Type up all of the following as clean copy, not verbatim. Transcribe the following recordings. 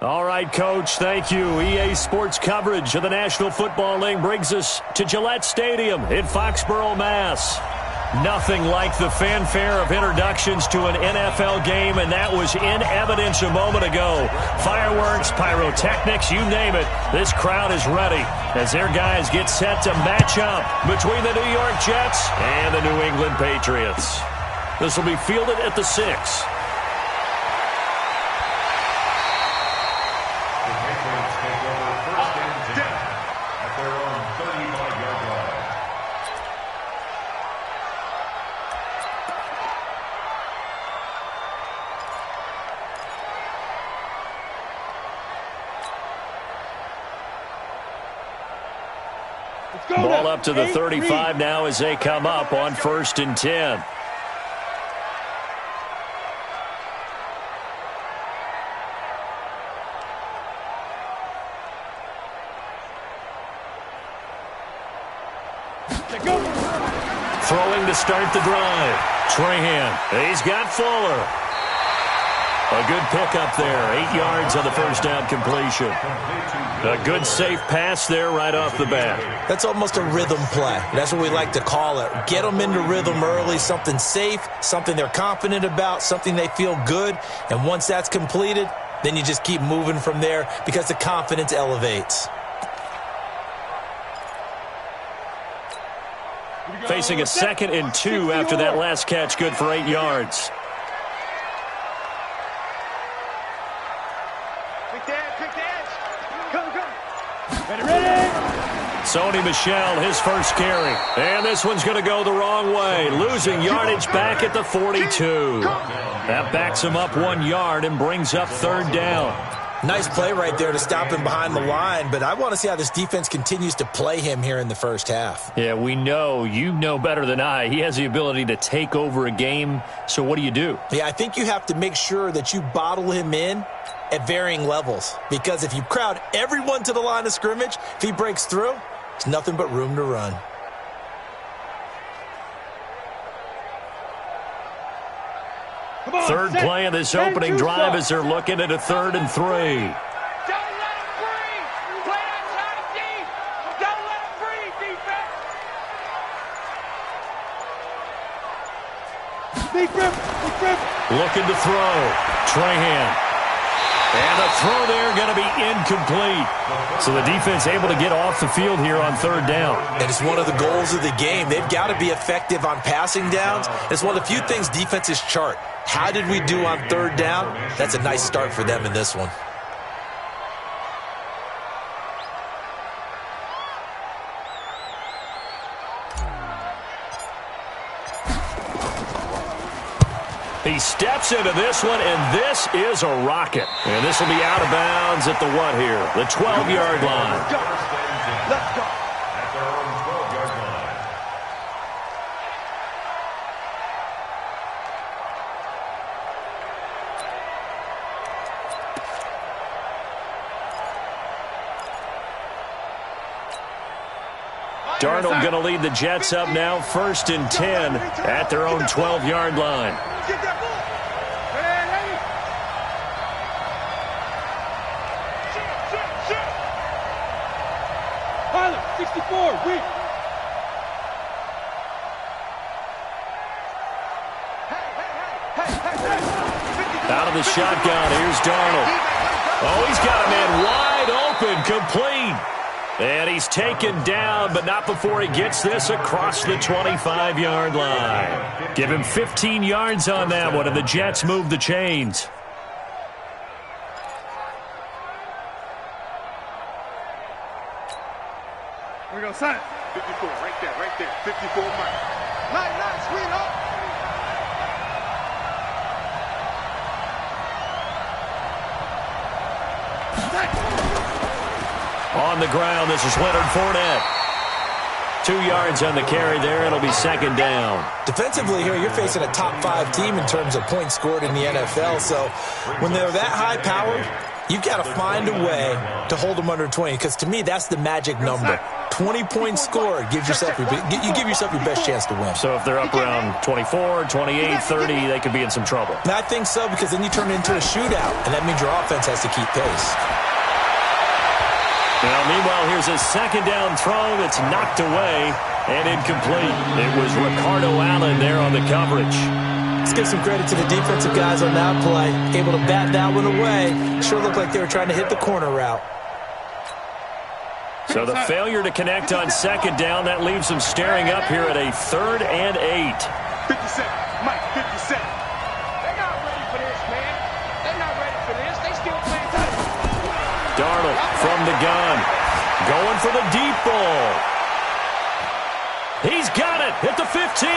All right, Coach, thank you. EA Sports coverage of the National Football League brings us to Gillette Stadium in Foxborough, Mass. Nothing like the fanfare of introductions to an NFL game, and that was in evidence a moment ago. Fireworks, pyrotechnics, you name it. This crowd is ready as their guys get set to match up between the New York Jets and the New England Patriots. This will be fielded at the 6. Ball up to the 35 now as they come up on 1st and 10. Throwing to start the drive. Trahan. He's got Fuller. A good pickup there. 8 yards on the first down completion. A good safe pass there right off the bat. That's almost a rhythm play. That's what we like to call it. Get them into rhythm early, something safe, something they're confident about, something they feel good. And once that's completed, then you just keep moving from there because the confidence elevates. Facing a 2nd and 2 after that last catch, good for 8 yards. Sony Michel, his first carry. And this one's going to go the wrong way. Losing yardage back at the 42. That backs him up 1 yard and brings up 3rd down. Nice play right there to stop him behind the line, but I want to see how this defense continues to play him here in the first half. Yeah, we know. You know better than I. He has the ability to take over a game, so what do? Yeah, I think you have to make sure that you bottle him in at varying levels, because if you crowd everyone to the line of scrimmage, if he breaks through, there's nothing but room to run. Third play of this opening drive as they're looking at a 3rd and 3. Don't let him breathe. Play outside deep. Don't let him breathe, defense. Looking to throw. Trahan. And the throw there going to be incomplete. So the defense able to get off the field here on 3rd down. And it's one of the goals of the game. They've got to be effective on passing downs. It's one of the few things defenses chart. How did we do on 3rd down? That's a nice start for them in this one. He steps into this one, and this is a rocket. And this will be out of bounds at the what here? The 12-yard line. Let's go. At their own 12-yard line. Darnold going to lead the Jets up now, 1st and 10 at their own 12-yard line. Get that ball. Ready? Shit. Pilot, 64, weak. Out of the shotgun, here's Darnold. Oh, he's got a man wide open, complete. And he's taken down, but not before he gets this across the 25-yard line. Give him 15 yards on that one, and the Jets move the chains. We're going to sign 54, right there. 54 miles. Nice, sweetheart. On the ground, this is Leonard Fournette. 2 yards on the carry there. It'll be 2nd down. Defensively here, you're facing a top 5 team in terms of points scored in the NFL. So when they're that high-powered, You've got to find a way to hold them under 20, because to me, that's the magic number. 20 points scored gives yourself you give yourself your best chance to win. So if they're up around 24, 28, 30, they could be in some trouble. And I think so, because then you turn it into a shootout, and that means your offense has to keep pace. Now, meanwhile, here's a second down throw that's knocked away and incomplete. It was Ricardo Allen there on the coverage. Let's give some credit to the defensive guys on that play. Able to bat that one away. Sure looked like they were trying to hit the corner route. So the failure to connect on second down, that leaves them staring up here at a 3rd and 8. 50 seconds. Mike, 50 seconds. They're not ready for this, man. They're not ready for this. They still playing tight. Darnold from the gun. Going for the deep ball. He's got it at the 15.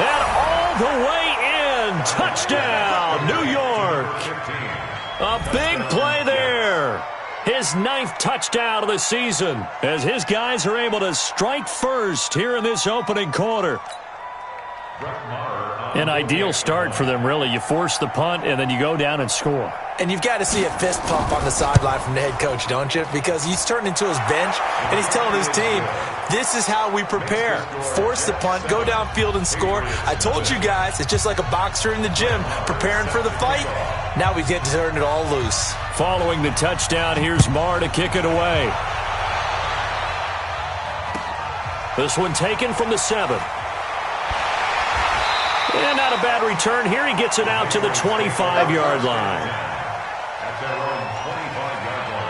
And all the way in. Touchdown, New York. A big play there. His 9th touchdown of the season as his guys are able to strike first here in this opening quarter. An ideal start for them, really. You force the punt, and then you go down and score. And you've got to see a fist pump on the sideline from the head coach, don't you? Because he's turned into his bench, and he's telling his team, this is how we prepare. Force the punt, go downfield and score. I told you guys, it's just like a boxer in the gym preparing for the fight. Now we get to turn it all loose. Following the touchdown, here's Marr to kick it away. This one taken from the 7. And not a bad return here. He gets it out to the 25-yard line. At their own 25-yard line.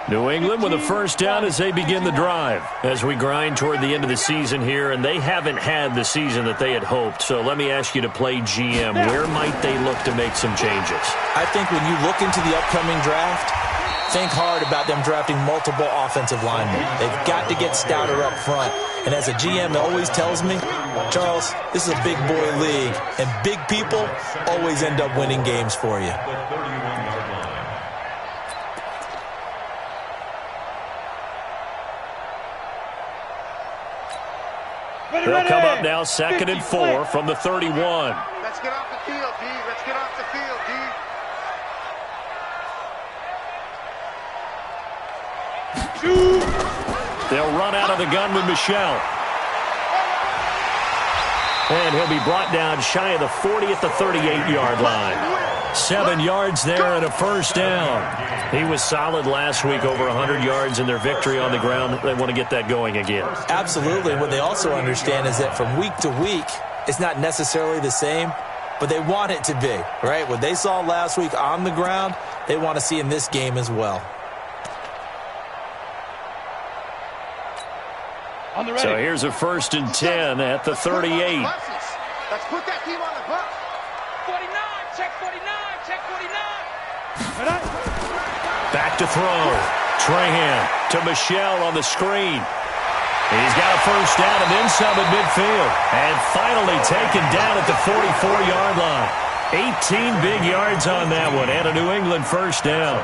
New England with a first down as they begin the drive. As we grind toward the end of the season here, and they haven't had the season that they had hoped. So let me ask you to play GM. Where might they look to make some changes? I think when you look into the upcoming draft, think hard about them drafting multiple offensive linemen. They've got to get stouter up front. And as a GM always tells me, Charles, this is a big boy league, and big people always end up winning games for you. The 31-yard line. They'll come up now, 2nd and 4 from the 31. Let's get off the field, D. Let's get off the field, D. They'll run out of the gun with Michel. And he'll be brought down shy of the 40 at the 38-yard line. 7 yards there and a first down. He was solid last week, over 100 yards in their victory on the ground. They want to get that going again. Absolutely. What they also understand is that from week to week, it's not necessarily the same, but they want it to be, right? What they saw last week on the ground, they want to see in this game as well. So here's a 1st and 10 at the 38. Let's put that team on the bus. 49, check 49, check 49. Back to throw. Trahan to Michel on the screen. He's got a first down and then some at midfield. And finally taken down at the 44-yard line. 18 big yards on that one and a New England first down.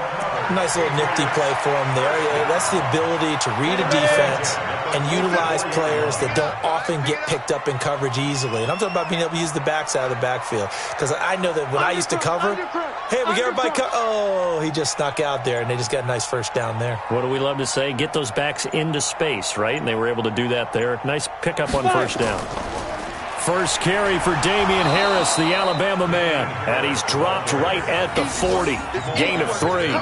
Nice little nifty play for him there. That's the ability to read a defense and utilize players that don't often get picked up in coverage easily. And I'm talking about being able to use the backside of the backfield. Because I know that when I used to cover, hey, we get everybody oh, he just snuck out there, and they just got a nice first down there. What do we love to say? Get those backs into space, right? And they were able to do that there. Nice pickup on first down. First carry for Damian Harris, the Alabama man. And he's dropped right at the 40. Gain of 3.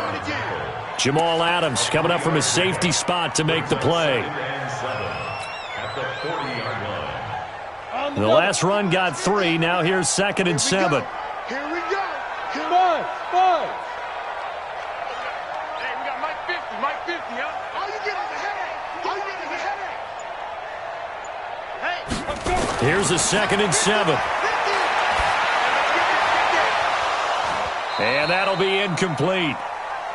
Jamal Adams coming up from his safety spot to make the play. The last run got 3. Now here's 2nd and 7. Here we go. Come on, fine. Hey, we got Mike 50, Mike 50, huh? All you get is a headache. All you get is a headache. Hey, let's go. Here's a 2nd and 7. And that'll be incomplete.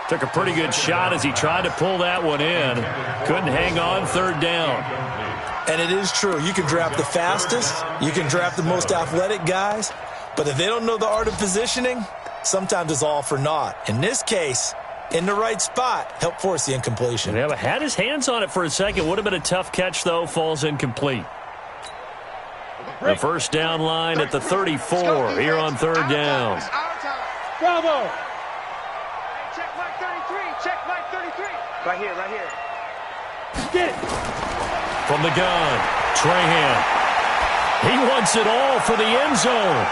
Took a pretty good shot as he tried to pull that one in. Couldn't hang on, 3rd down. And it is true. You can draft the fastest. You can draft the most athletic guys. But if they don't know the art of positioning, sometimes it's all for naught. In this case, in the right spot, helped force the incompletion. Yeah, but had his hands on it for a second. Would have been a tough catch, though. Falls incomplete. The first down line at the 34 here on third down. Bravo! Check Mike 33. Check Mike 33. Right here, right here. Get it. From the gun, Trahan. He wants it all for the end zone.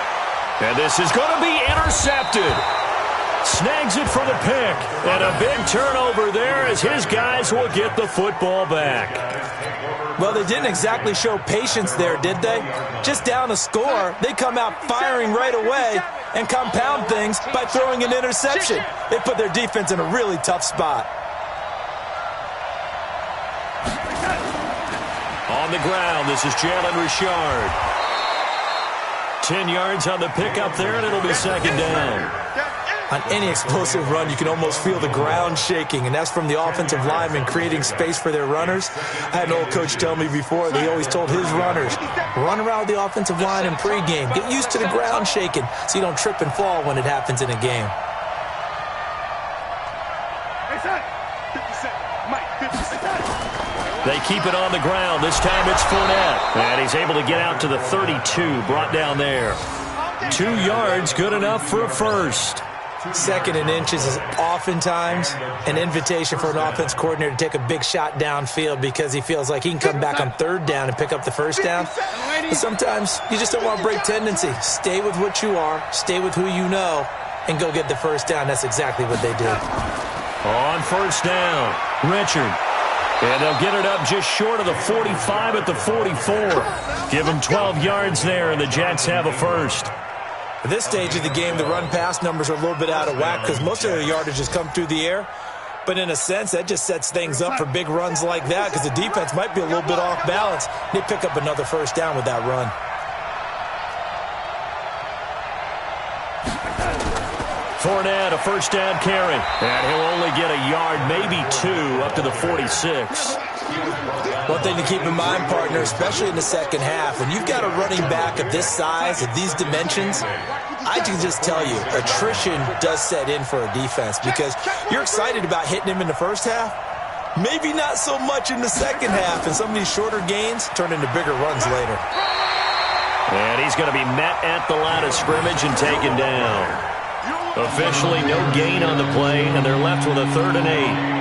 And this is going to be intercepted. Snags it for the pick. And a big turnover there as his guys will get the football back. Well, they didn't exactly show patience there, did they? Just down a score, they come out firing right away and compound things by throwing an interception. They put their defense in a really tough spot. On the ground, this is Jalen Richard. 10 yards on the pickup there, and it'll be second down. On any explosive run, you can almost feel the ground shaking, and that's from the offensive linemen creating space for their runners. I had an old coach tell me before, they always told his runners, run around the offensive line in pregame. Get used to the ground shaking so you don't trip and fall when it happens in a game. They keep it on the ground. This time it's Fournette. And he's able to get out to the 32, brought down there. 2 yards, good enough for a first. Second and inches is oftentimes an invitation for an offense coordinator to take a big shot downfield because he feels like he can come back on third down and pick up the first down. But sometimes you just don't want to break tendency. Stay with what you are, stay with who you know, and go get the first down. That's exactly what they did. On first down, Richard. And they'll get it up just short of the 45 at the 44. Give them 12 yards there, and the Jets have a first. At this stage of the game, the run-pass numbers are a little bit out of whack because most of their yardage has come through the air. But in a sense, that just sets things up for big runs like that because the defense might be a little bit off balance. They pick up another first down with that run. Fournette, a first down carry. And he'll only get a yard, maybe 2, up to the 46. One thing to keep in mind, partner, especially in the second half, when you've got a running back of this size, of these dimensions, I can just tell you, attrition does set in for a defense because you're excited about hitting him in the first half. Maybe not so much in the second half, and some of these shorter gains turn into bigger runs later. And he's going to be met at the line of scrimmage and taken down. Officially no gain on the play, and they're left with a 3rd and 8.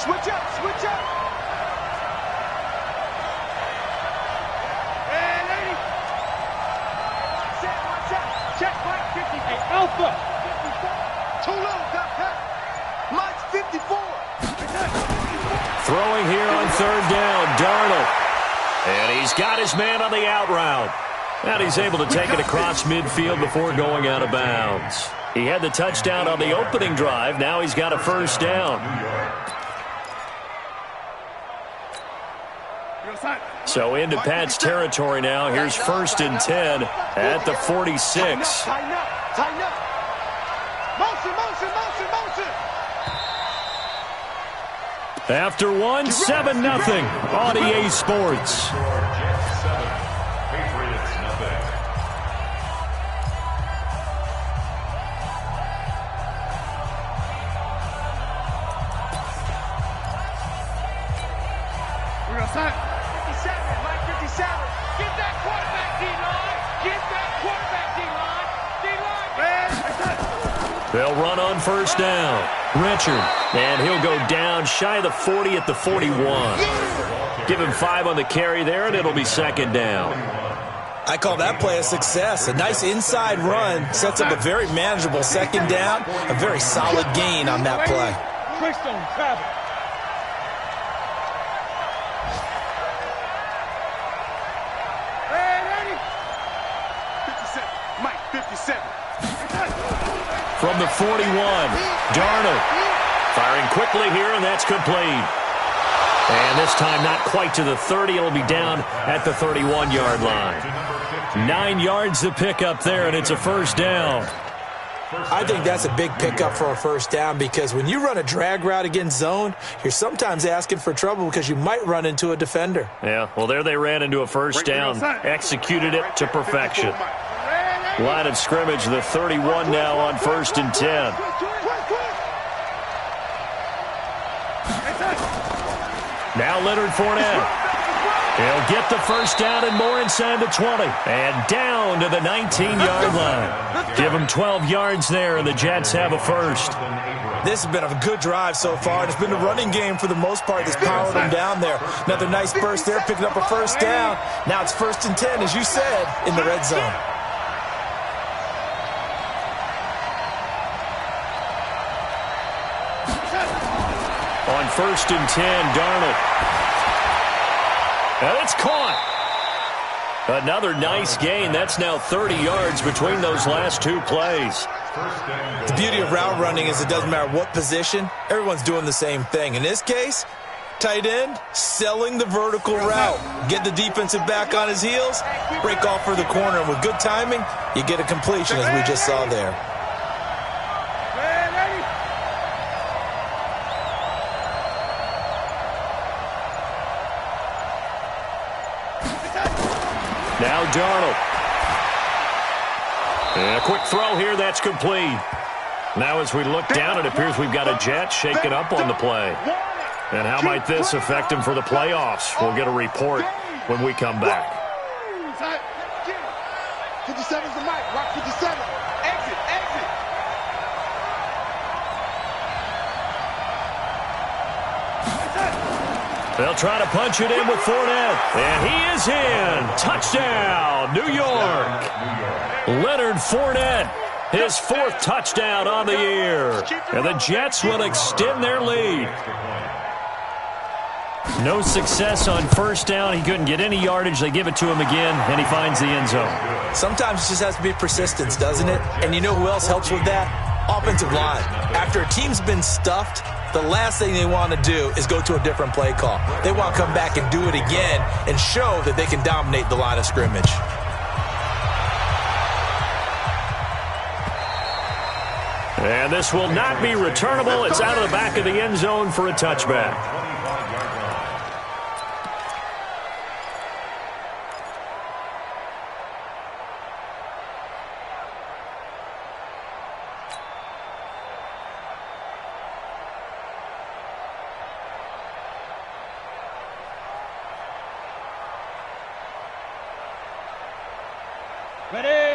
Switch up, switch up. Hey, lady. Watch out. Check Mike 58. Alpha. 54. Too low, Doc. Mike's 54. Throwing here on 3rd down, Darnold. And he's got his man on the out route. And he's able to take it across midfield before going out of bounds. He had the touchdown on the opening drive. Now he's got a first down. So into Pat's territory now. Here's 1st and 10 at the 46. Tighten up, tighten up. Motion, motion, motion, motion. After 1, 7-0 on EA Sports. Jets 7, Patriots nothing. We're going to sign. 57, Mike 57. Get that quarterback, D-line. Get that quarterback, D-line. D-line. They'll run on first down. Richard, and he'll go down shy of the 40 at the 41. Give him 5 on the carry there, and it'll be second down. I call that play a success. A nice inside run sets up a very manageable second down, a very solid gain on that play. Freestone travel. Hey, lady. 57, Mike 57. From the 41, Darnold firing quickly here, and that's complete. And this time not quite to the 30. It'll be down at the 31-yard line. 9 yards to pick up there, and it's a first down. I think that's a big pickup for a first down because when you run a drag route against zone, you're sometimes asking for trouble because you might run into a defender. Yeah, well, there they ran into a first down, executed it to perfection. Line of scrimmage, the 31 now on 1st and 10. Now Leonard Fournette. He'll get the first down and more inside the 20. And down to the 19-yard line. Give him 12 yards there, and the Jets have a first. This has been a good drive so far. It's been a running game for the most part that's powered them down there. Another nice burst there, picking up a first down. Now it's 1st and 10, as you said, in the red zone. On 1st and 10, Darnold. And it's caught. Another nice gain. That's now 30 yards between those last two plays. The beauty of route running is it doesn't matter what position. Everyone's doing the same thing. In this case, tight end, selling the vertical route. Get the defensive back on his heels, break off for the corner. And with good timing, you get a completion, as we just saw there. Now Darnold. And a quick throw here, that's complete. Now as we look down, it appears we've got a Jet shaken up on the play. And how might this affect him for the playoffs? We'll get a report when we come back. 57's the mic. Rock 57. Exit, exit. They'll try to punch it in with Fournette. And he is in. Touchdown, New York. Leonard Fournette, his 4th touchdown on the year. And the Jets will extend their lead. No success on first down. He couldn't get any yardage. They give it to him again, and he finds the end zone. Sometimes it just has to be persistence, doesn't it? And you know who else helps with that? Offensive line. After a team's been stuffed, the last thing they want to do is go to a different play call. They want to come back and do it again and show that they can dominate the line of scrimmage. And this will not be returnable. It's out of the back of the end zone for a touchback.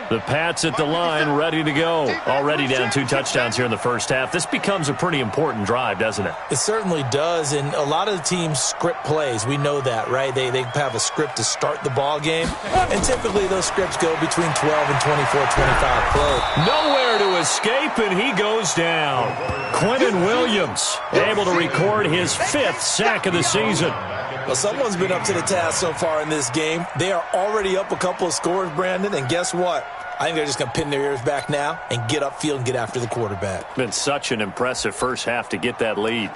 The Pats at the line, ready to go. Already down 2 touchdowns here in the first half. This becomes a pretty important drive, doesn't it? It certainly does, and a lot of the teams script plays. We know that, right? They have a script to start the ball game, and typically those scripts go between 12 and 24, 25 plays. Nowhere to escape, and he goes down. Quentin Williams able to record his 5th sack of the season. Well, someone's been up to the task so far in this game. They are already up a couple of scores, Brandon, and guess what? I think they're just going to pin their ears back now and get upfield and get after the quarterback. Been such an impressive first half to get that lead.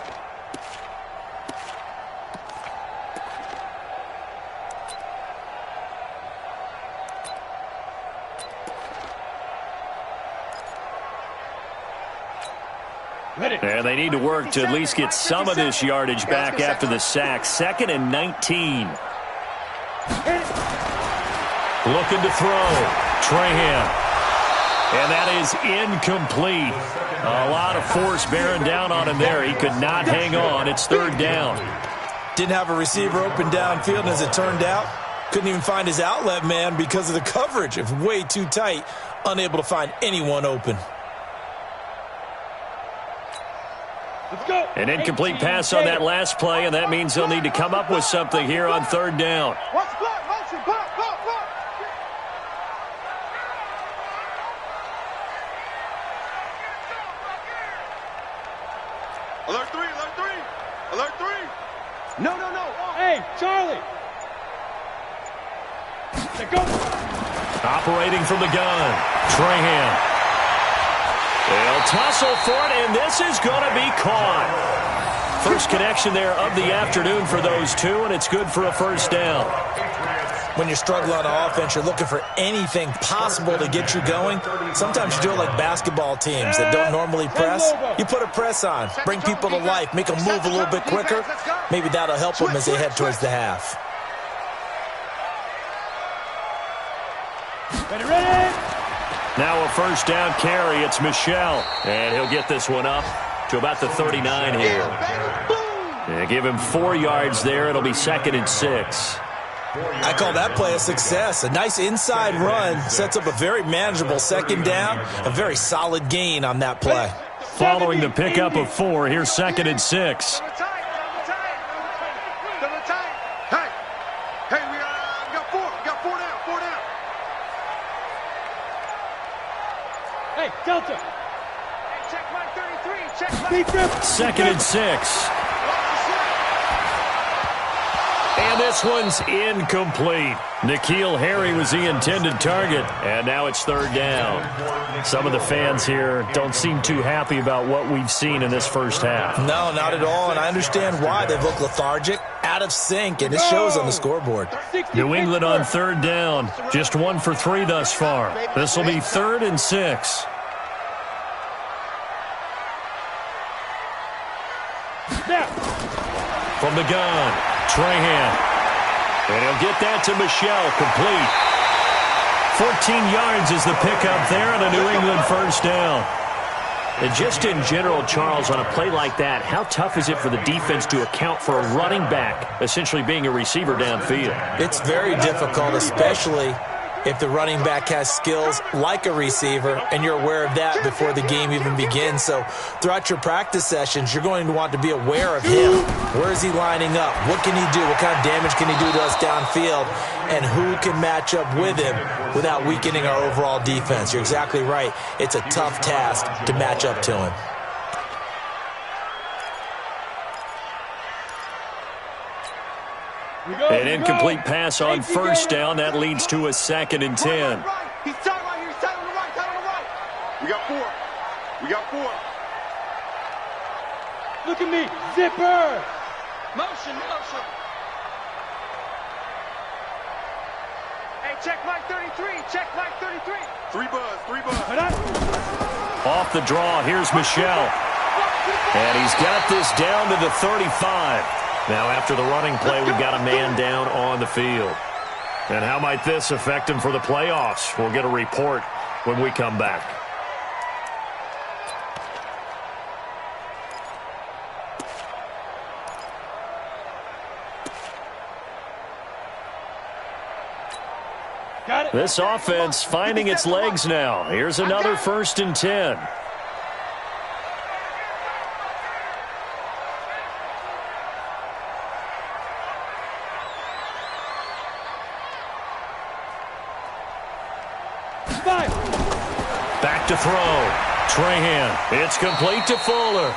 And they need to work to at least get some of this yardage back after the sack. 2nd and 19. Looking to throw. Trahan. And that is incomplete. A lot of force bearing down on him there. He could not hang on. It's 3rd down. Didn't have a receiver open downfield, and as it turned out, couldn't even find his outlet man because of the coverage. It was way too tight. Unable to find anyone open. An incomplete pass on that last play, and that means they'll need to come up with something here on 3rd down. Alert 3, alert 3, alert 3. No. Hey, Charlie. Go. Operating from the gun, Trahan. They'll tussle for it, and this is going to be caught. First connection there of the afternoon for those two, and it's good for a first down. when you're struggling on offense, you're looking for anything possible to get you going. Sometimes you do it like basketball teams that don't normally press. You put a press on, bring people to life, make them move a little bit quicker. Maybe that'll help them as they head towards the half. Ready? Now a first down carry. It's Michel, and he'll get this one up to about the 39 here. Yeah, give him 4 yards there. It'll be 2nd and 6. I call that play a success. A nice inside run sets up a very manageable 2nd down. A very solid gain on that play. Following the pickup of 4, here's 2nd and 6. Hey, Delta. Hey, check my 33. Check my 2nd and 6. And this one's incomplete. N'Keal Harry was the intended target, and now it's 3rd down. Some of the fans here don't seem too happy about what we've seen in this first half. No, not at all, and I understand why. They've looked lethargic, out of sync, and it shows on the scoreboard. New England on 3rd down. Just 1 for 3 thus far. This will be 3rd and 6. From the gun, Trahan. And he'll get that to Michel, complete. 14 yards is the pickup there on a New England first down. And just in general, Charles, on a play like that, how tough is it for the defense to account for a running back essentially being a receiver downfield? It's very difficult, especially if the running back has skills like a receiver, and you're aware of that before the game even begins. So throughout your practice sessions, you're going to want to be aware of him. Where is he lining up? What can he do? What kind of damage can he do to us downfield? And who can match up with him without weakening our overall defense? You're exactly right. It's a tough task to match up to him. An incomplete pass on first down. That leads to a 2nd and 10. He's tight right here. He's tight on the right. Tight on the right. We got 4. We got 4. Look at me. Zipper. Motion. Hey, check Mike 33. Check Mike 33. 3 buzz. Off the draw, here's Michel. And he's got this down to the 35. Now, after the running play, we've got a man down on the field. And how might this affect him for the playoffs? We'll get a report when we come back. This offense finding its legs now. Here's another 1st and 10. Back to throw. Trahan. It's complete to Fuller.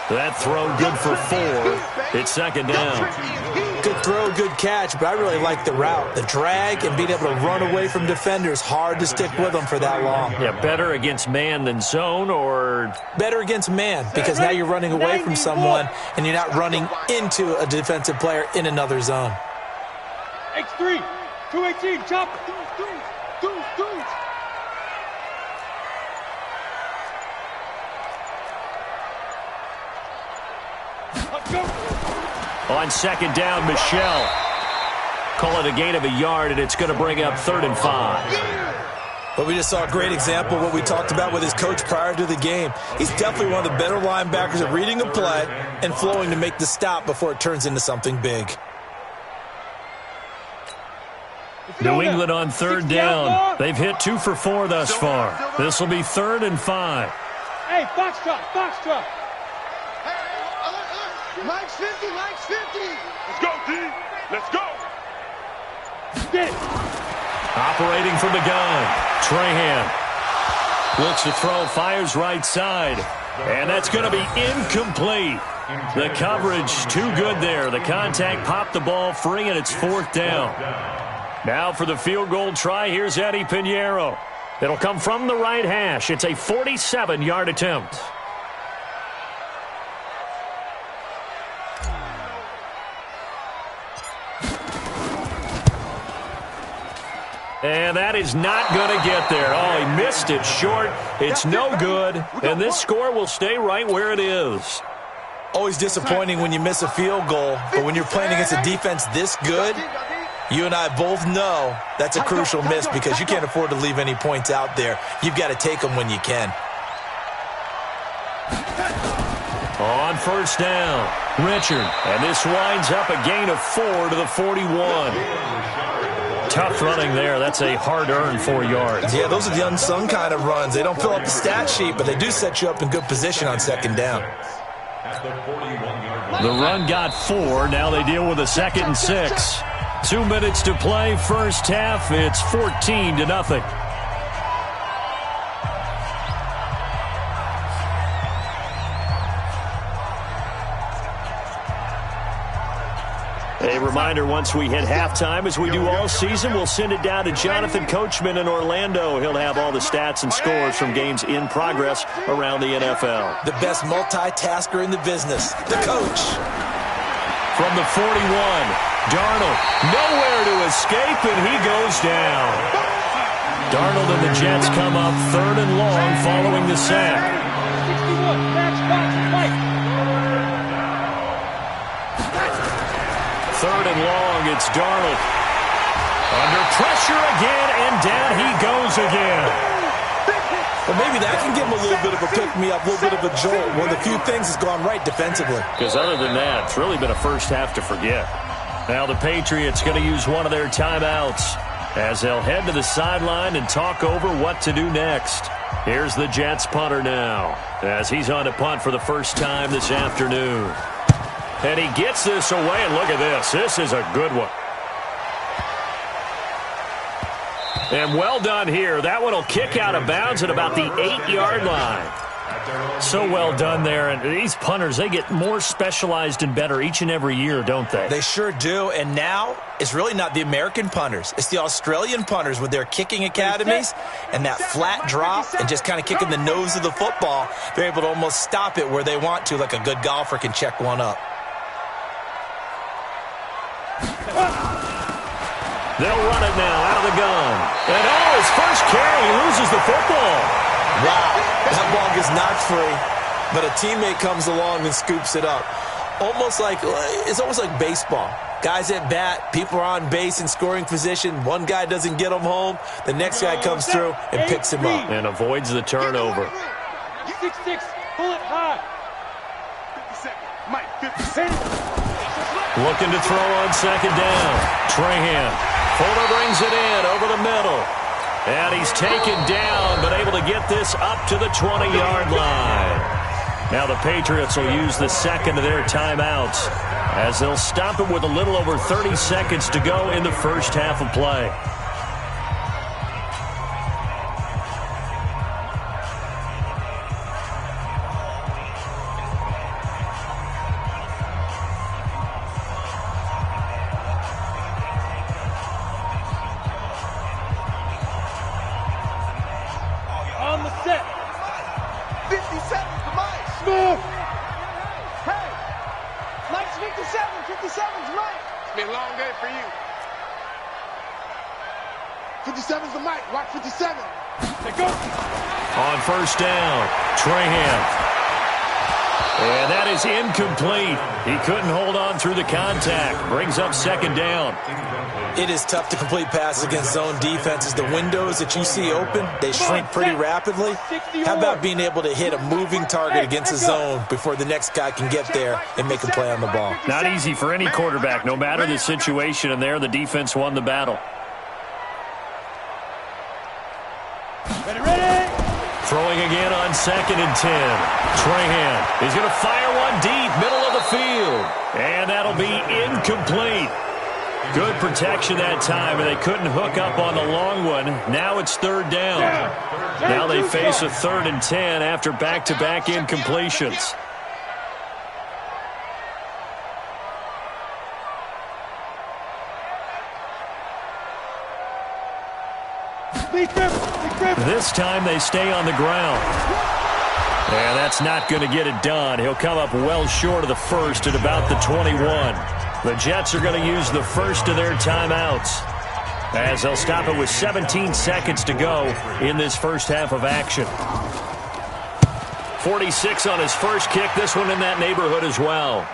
That throw good for 4. It's 2nd down. Good throw, good catch, but I really like the route. The drag and being able to run away from defenders. Hard to stick with them for that long. Yeah, better against man than zone, or? Better against man, because now you're running away from someone and you're not running into a defensive player in another zone. X3, 218, chop. Deuce. On 2nd down, Michel. Call it a gain of a yard, and it's going to bring up 3rd and 5. But we just saw a great example of what we talked about with his coach prior to the game. He's definitely one of the better linebackers at reading a play and flowing to make the stop before it turns into something big. New England on 3rd down. They've hit 2 for 4 thus far. This will be 3rd and 5. Hey, Foxtrot. Mike's 50. Let's go, D. Let's go. Get it. Operating from the gun. Trahan. Looks to throw, fires right side. And that's going to be incomplete. The coverage too good there. The contact popped the ball free, and it's 4th down. Now for the field goal try, here's Eddie Pinheiro. It'll come from the right hash. It's a 47-yard attempt. And that is not going to get there. Oh, he missed it short. It's no good. And this score will stay right where it is. Always disappointing when you miss a field goal, but when you're playing against a defense this good, you and I both know that's a crucial miss because you can't afford to leave any points out there. You've got to take them when you can. On first down, Richard. And this winds up a gain of 4 to the 41. Tough running there. That's a hard-earned 4 yards. Yeah, those are the unsung kind of runs. They don't fill up the stat sheet, but they do set you up in good position on second down. The run got 4. Now they deal with a 2nd and 6. 2 minutes to play. First half, it's 14-0. A reminder, once we hit halftime, as we do all season, we'll send it down to Jonathan Coachman in Orlando. He'll have all the stats and scores from games in progress around the NFL. The best multitasker in the business, the coach. From the 41, Darnold, nowhere to escape, and he goes down. Darnold and the Jets come up 3rd and long following the sack. 61, match, fight. 3rd and long, it's Darnold. Under pressure again, and down he goes again. Well, maybe that can give him a little bit of a pick-me-up, a little bit of a jolt. One of the few things that's gone right defensively. Because other than that, it's really been a first half to forget. Now the Patriots going to use one of their timeouts as they'll head to the sideline and talk over what to do next. Here's the Jets punter now as he's on to punt for the first time this afternoon. And he gets this away, and look at this. This is a good one. And well done here. That one will kick out of bounds at about the 8-yard line. So well done there. And these punters, they get more specialized and better each and every year, don't they? They sure do. And now it's really not the American punters. It's the Australian punters with their kicking academies and that flat drop and just kind of kicking the nose of the football. They're able to almost stop it where they want to, like a good golfer can check one up. They'll run it now out of the gun. And his first carry, he loses the football. Wow, that ball gets knocked free, but a teammate comes along and scoops it up. It's almost like baseball. Guys at bat, people are on base in scoring position. One guy doesn't get him home. The next guy comes through and picks him up. And avoids the turnover. 6-6, pull it high. 52nd, Mike, 57. Looking to throw on second down. Trahan. Fuller brings it in over the middle. And he's taken down, but able to get this up to the 20-yard line. Now the Patriots will use the second of their timeouts as they'll stop it with a little over 30 seconds to go in the first half of play. On the set. 57 to Mike. Smooth. Hey. Mike's 57. 57's Mike. It's been a long day for you. 57's the Mike. Watch 57. They go. On first down, Trahan. And that is incomplete. He couldn't hold on through the contact. Brings up second down. It is tough to complete passes against zone defenses. The windows that you see open, they shrink pretty rapidly. How about being able to hit a moving target against a zone before the next guy can get there and make a play on the ball? Not easy for any quarterback, no matter the situation, and there the defense won the battle. Ready. Throwing again on 2nd and 10. Trahan is going to fire one deep, middle of the field. And that'll be incomplete. Good protection that time, and they couldn't hook up on the long one. Now it's third down. Now they face a 3rd and 10 after back-to-back incompletions. This time they stay on the ground. And that's not going to get it done. He'll come up well short of the first at about the 21. The Jets are going to use the first of their timeouts. as they'll stop it with 17 seconds to go in this first half of action. 46 on his first kick. This one in that neighborhood as well.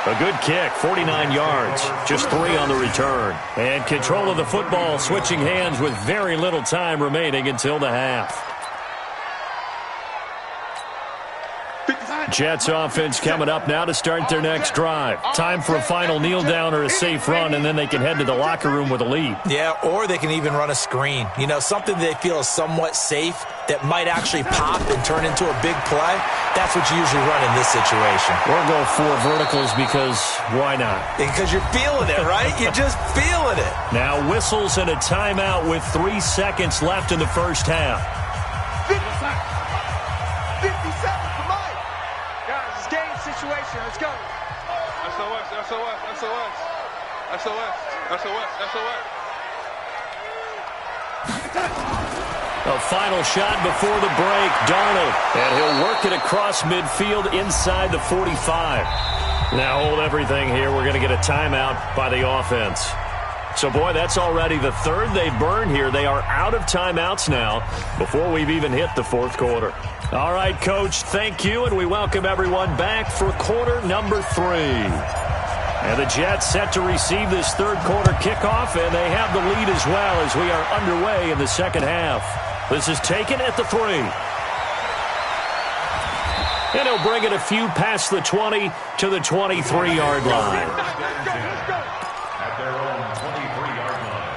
A good kick, 49 yards, just 3 on the return. And control of the football, switching hands with very little time remaining until the half. Jets offense coming up now to start their next drive. Time for a final kneel down or a safe run, and then they can head to the locker room with a lead. Yeah, or they can even run a screen. You know, something they feel is somewhat safe that might actually pop and turn into a big play. That's what you usually run in this situation. Or go 4 verticals because why not? Because you're feeling it, right? You're just feeling it. Now whistles and a timeout with 3 seconds left in the first half. 57 for Mike. Guys, it's game situation. Let's go. SOS, SOS, SOS. SOS, SOS, SOS. A final shot before the break. Darnold. And he'll work it across midfield inside the 45. Now hold everything here. We're going to get a timeout by the offense. So, boy, that's already the third they burned here. They are out of timeouts now before we've even hit the fourth quarter. All right, Coach, thank you, and we welcome everyone back for quarter number 3. And the Jets set to receive this third quarter kickoff, and they have the lead as well as we are underway in the second half. This is taken at the 3. And he'll bring it a few past the 20 to the 23-yard line. At their own 23-yard line.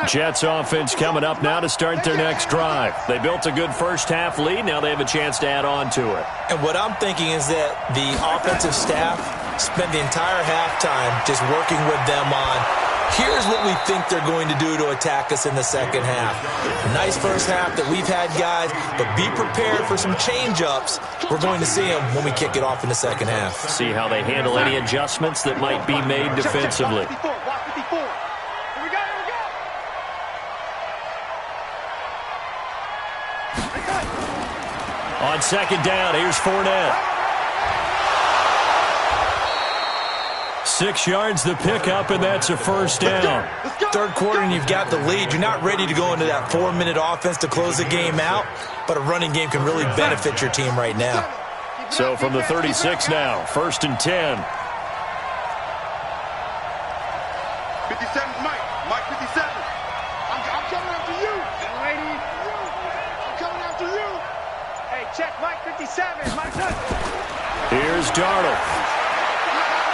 Jets offense coming up now to start their next drive. They built a good first half lead. Now they have a chance to add on to it. And what I'm thinking is that the offensive staff spent the entire halftime just working with them on, here's what we think they're going to do to attack us in the second half. A nice first half that we've had, guys, but be prepared for some change-ups. We're going to see them when we kick it off in the second half. See how they handle any adjustments that might be made defensively. On second down, here's Fournette. 6 yards the pickup, and that's a first down. Third quarter, and you've got the lead. You're not ready to go into that 4-minute offense to close the game out, but a running game can really benefit your team right now. So from the 36 now, 1st and 10. 57, Mike. Mike 57. I'm coming after you. Lady. I'm coming after you. Hey, check Mike 57. Mike. Here's Darnold.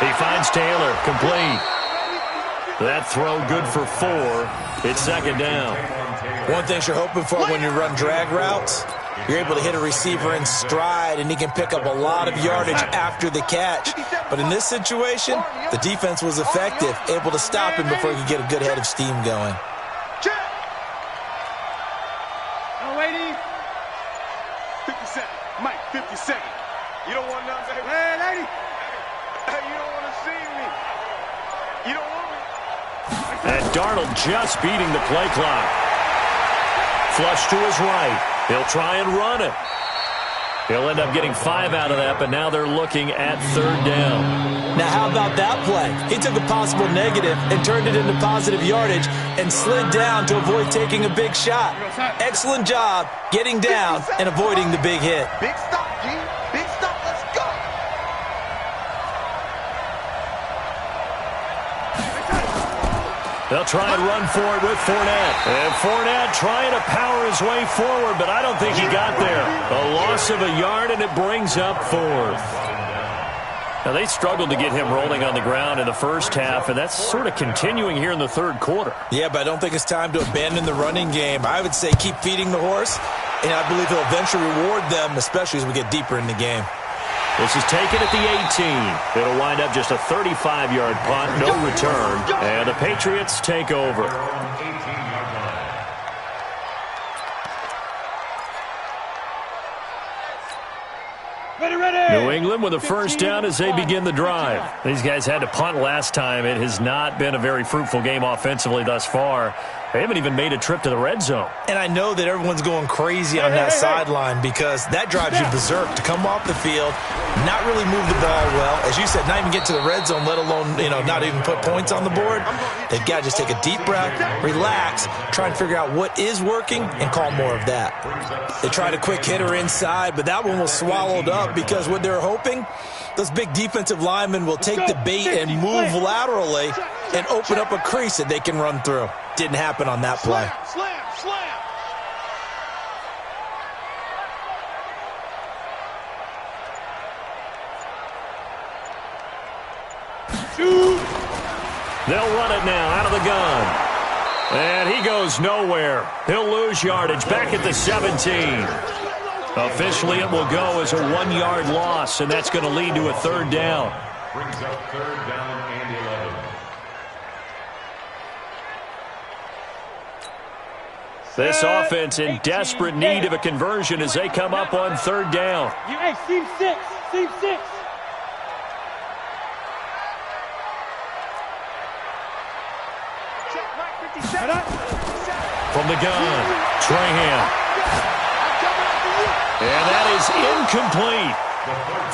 He finds Taylor, complete. That throw good for 4. It's second down. One thing you're hoping for when you run drag routes, you're able to hit a receiver in stride, and he can pick up a lot of yardage after the catch. But in this situation, the defense was effective, able to stop him before he could get a good head of steam going. No, lady. 57. Mike 57. You don't want nothing, baby. Hey, lady. Hey, you don't want to see me. You don't want me. And Darnold just beating the play clock. Flush to his right. He'll try and run it. He'll end up getting 5 out of that, but now they're looking at third down. Now, how about that play? He took a possible negative and turned it into positive yardage and slid down to avoid taking a big shot. Excellent job getting down and avoiding the big hit. Big stop, G. Big stop. Let's go. They'll try and run for it with Fournette. And Fournette trying to power his way forward, but I don't think he got there. A loss of a yard, and it brings up 4th. Now, they struggled to get him rolling on the ground in the first half, and that's sort of continuing here in the third quarter. Yeah, but I don't think it's time to abandon the running game. I would say keep feeding the horse, and I believe he'll eventually reward them, especially as we get deeper in the game. This is taken at the 18. It'll wind up just a 35-yard punt, no return, and the Patriots take over. Ready, ready. New England with a first down as they begin the drive. These guys had to punt last time. It has not been a very fruitful game offensively thus far. They haven't even made a trip to the red zone. And I know that everyone's going crazy on that sideline because that drives you berserk to come off the field, not really move the ball well. As you said, not even get to the red zone, let alone, not even put points on the board. They've got to just take a deep breath, relax, try and figure out what is working, and call more of that. They tried a quick hitter inside, but that one was swallowed up because what they're hoping, those big defensive linemen will take the bait and move laterally and open up a crease that they can run through. Didn't happen on that play. Slam, slam. Shoot. They'll run it now out of the gun. And he goes nowhere. He'll lose yardage back at the 17. Officially, it will go as a 1-yard loss, and that's going to lead to a third down. Brings up third down and 11. This offense in desperate need of a conversion as they come up on third down. Hey, seam 6. Seam 6. From the gun, Trahan. And that is incomplete.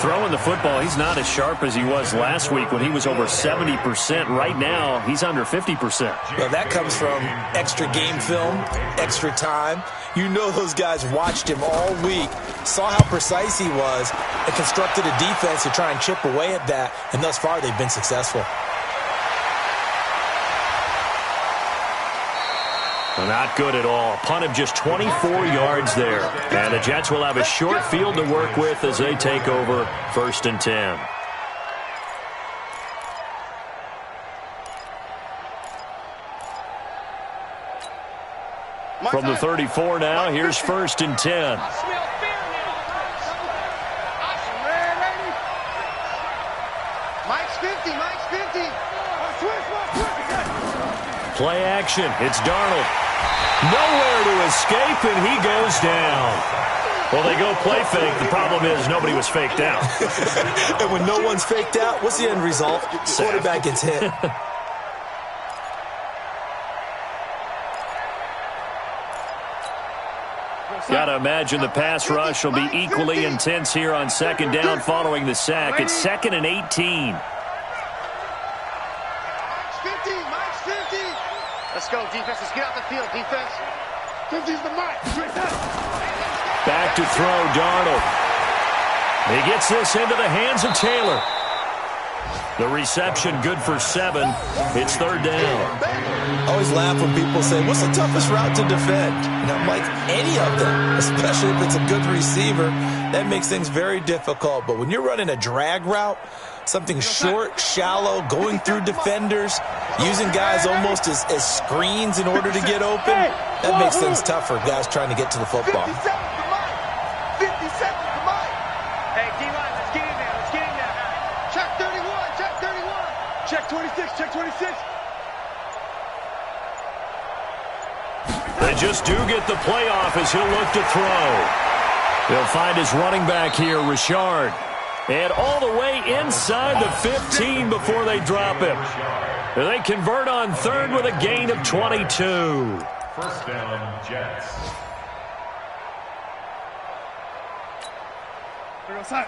Throwing the football, he's not as sharp as he was last week when he was over 70%. Right now, he's under 50%. Well, that comes from extra game film, extra time. You know those guys watched him all week, saw how precise he was, and constructed a defense to try and chip away at that, and thus far they've been successful. Not good at all. A punt of just 24 yards there. And the Jets will have a short field to work with as they take over 1st and 10. From the 34 now, here's 1st and 10. Mike's 50. Mike's 50. Play action. It's Darnold. Nowhere to escape, and he goes down. Well, they go play fake. The problem is nobody was faked out. And when no one's faked out, what's the end result? Quarterback gets hit. Got to imagine the pass rush will be equally intense here on 2nd down following the sack. It's 2nd and 18. Let's go, defense. Let's get out the field, defense. 50's the mark. Back to throw, Darnold. He gets this into the hands of Taylor. The reception good for 7. It's 3rd down. I always laugh when people say, what's the toughest route to defend? And I'm like, any of them, especially if it's a good receiver. That makes things very difficult. But when you're running a drag route, something short, shallow, going through defenders, using guys almost as screens in order to get open, that makes things tough for guys trying to get to the football. 57 to Mike. 57 to Mike. Hey, D-line, let's get in there. Let's get in there. Check 31. Check 31. Check 26. Check 26. They just do get the playoff as he'll look to throw. He'll find his running back here, Richard. And all the way inside the 15 before they drop him. They convert on 3rd with a gain of 22. First down, Jets. Here we go, side.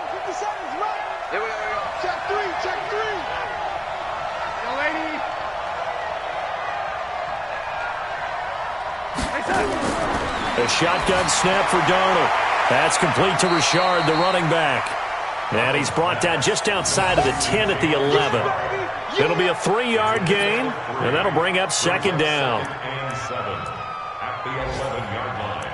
57's right. Here we go. Check 3. Check 3. Yo, lady. A shotgun snap for Darnold. That's complete to Richard, the running back. And he's brought down just outside of the 10 at the 11. It'll be a 3-yard gain, and that'll bring up 2nd down. And 7 at the 11-yard line.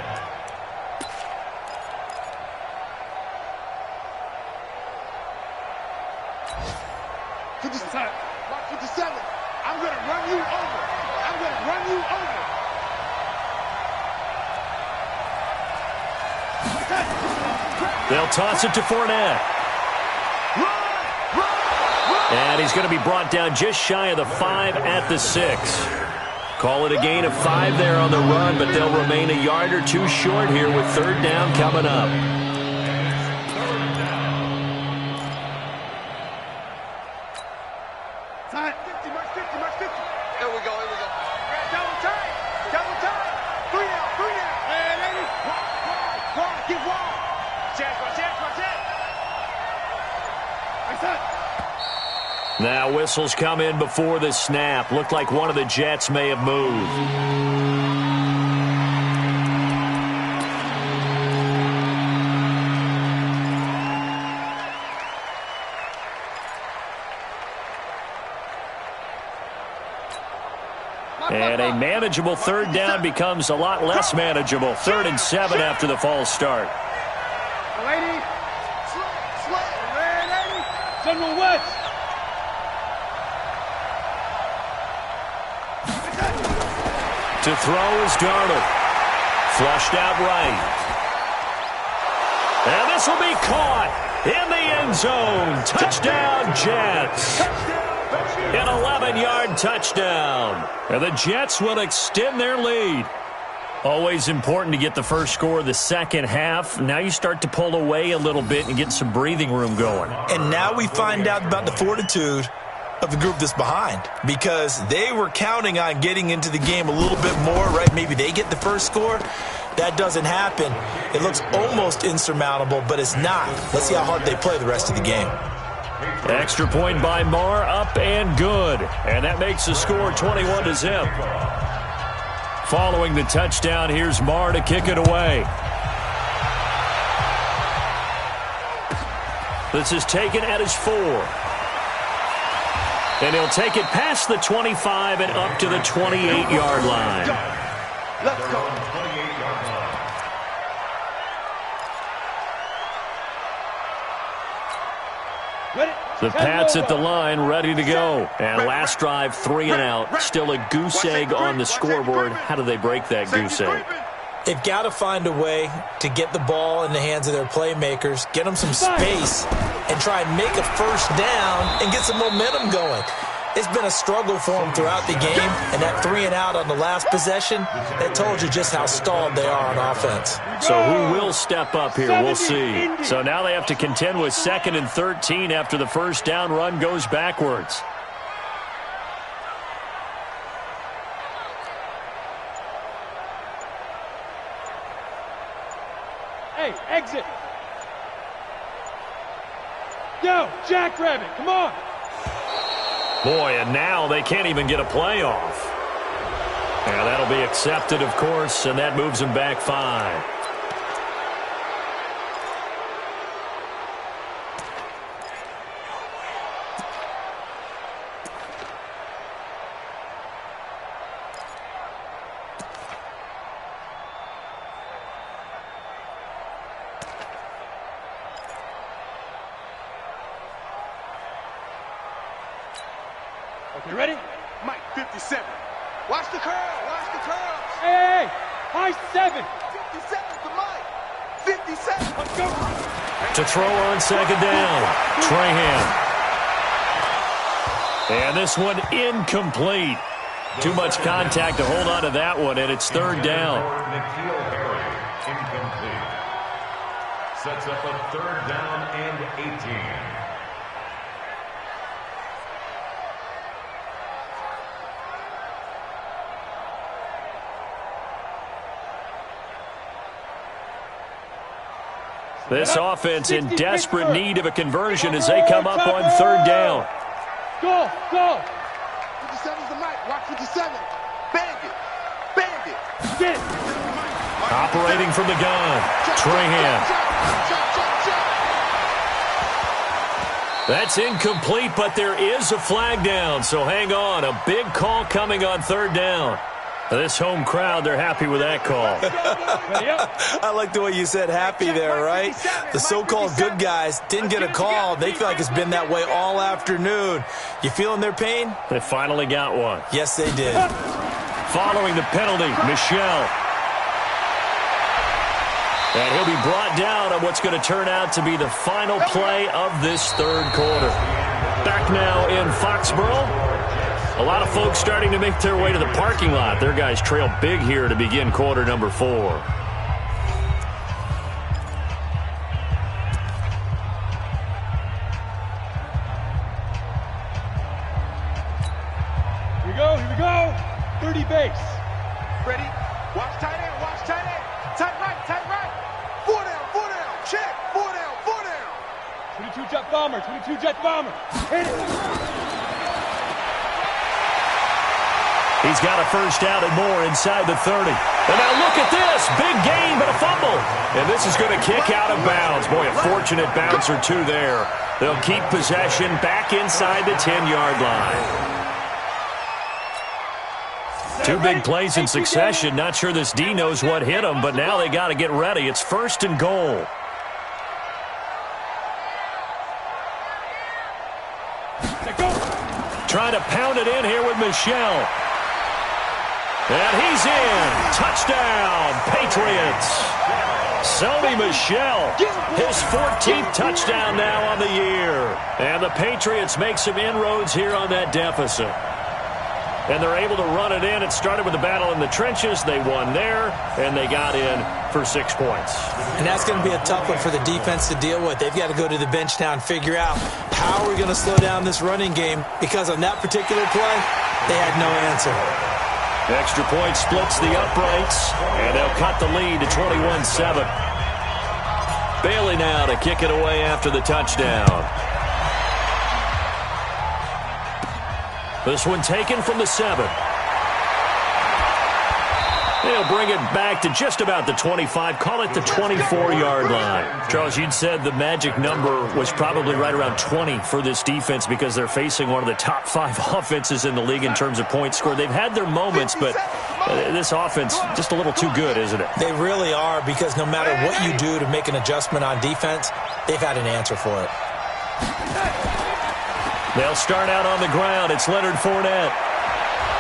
Mark 57. I'm going to run you over. I'm going to run you over. They'll toss it to Fournette. And he's going to be brought down just shy of the 5 at the 6. Call it a gain of 5 there on the run, but they'll remain a yard or 2 short here with 3rd down coming up. Time. 50, march 50, march 50. Here we go, here we go. Double time. Double time. 3 out, 3 out. Hey, lady. Wide, get wide. Chance, watch it. Nice time. Now whistles come in before the snap. Looked like one of the Jets may have moved. And a manageable third down becomes a lot less manageable. 3rd and 7 after the false start. Lady. Slay. Lady. General West. To throw is Darnold. Flushed out right. And this will be caught in the end zone. Touchdown, Jets. An 11-yard touchdown. And the Jets will extend their lead. Always important to get the first score of the second half. Now you start to pull away a little bit and get some breathing room going. And now we find out about the fortitude of the group that's behind, because they were counting on getting into the game a little bit more, right? Maybe they get the first score. That doesn't happen. It looks almost insurmountable, but it's not. Let's see how hard they play the rest of the game. Extra point by Marr, up and good. And that makes the score 21-0. Following the touchdown, here's Marr to kick it away. This is taken at his 4. And he'll take it past the 25 and up to the 28-yard line. Let's go. The Pats at the line, ready to go. And last drive, 3 and out. Still a goose egg on the scoreboard. How do they break that goose egg? They've got to find a way to get the ball in the hands of their playmakers, get them some space, and try and make a first down and get some momentum going. It's been a struggle for them throughout the game, and that 3 and out on the last possession, that told you just how stalled they are on offense. So who will step up here? We'll see. So now they have to contend with 2nd and 13 after the first down run goes backwards. Hey, exit. Yo, Jackrabbit, come on. Boy, and now they can't even get a play off. And that'll be accepted, of course, and that moves them back 5. Okay, ready? Mike, 57. Watch the curl, watch the curl. Hey, high 7. 57 to Mike. 57, let's go. To throw on 2nd down, Trahan. And this one incomplete. Too much contact to hold on to that one, and it's 3rd down. Incomplete. Sets up a 3rd down and 18. This offense in desperate need of a conversion as they come up on 3rd down. Go, go. 57's the mic. Watch 57. Bang it. Bang it. Get it. Operating from the gun, Trahan. That's incomplete, but there is a flag down, so hang on. A big call coming on 3rd down. This home crowd, they're happy with that call. I like the way you said happy there, right? The so-called good guys didn't get a call. They feel like it's been that way all afternoon. You feeling their pain? They finally got one. Yes, they did. Following the penalty, Michel. And he'll be brought down on what's going to turn out to be the final play of this 3rd quarter. Back now in Foxborough. A lot of folks starting to make their way to the parking lot. Their guys trail big here to begin quarter number 4. Here we go. 30 base. Ready? Watch tight end. Watch tight end. Tight right. Tight right. 4 down. 4 down. Check. 4 down. 4 down. 22 jet bomber. 22 jet bomber. Hit it. He's got a first down and more inside the 30. And now look at this. Big gain, but a fumble. And this is going to kick out of bounds. Boy, a fortunate bounce or two there. They'll keep possession back inside the 10-yard line. Two big plays in succession. Not sure this D knows what hit him, but now they got to get ready. It's 1st and goal. Trying to pound it in here with Michel. And he's in. Touchdown, Patriots. Sony Michel, his 14th touchdown now on the year. And the Patriots make some inroads here on that deficit. And they're able to run it in. It started with a battle in the trenches. They won there, and they got in for 6 points. And that's going to be a tough one for the defense to deal with. They've got to go to the bench now and figure out how are we going to slow down this running game, because on that particular play, they had no answer. Extra point splits the uprights, and they'll cut the lead to 21-7. Bailey now to kick it away after the touchdown. This one taken from the 7. They'll bring it back to just about the 25. Call it the 24-yard line. Charles, you'd said the magic number was probably right around 20 for this defense because they're facing one of the top 5 offenses in the league in terms of points scored. They've had their moments, but this offense just a little too good, isn't it? They really are, because no matter what you do to make an adjustment on defense, they've had an answer for it. They'll start out on the ground. It's Leonard Fournette.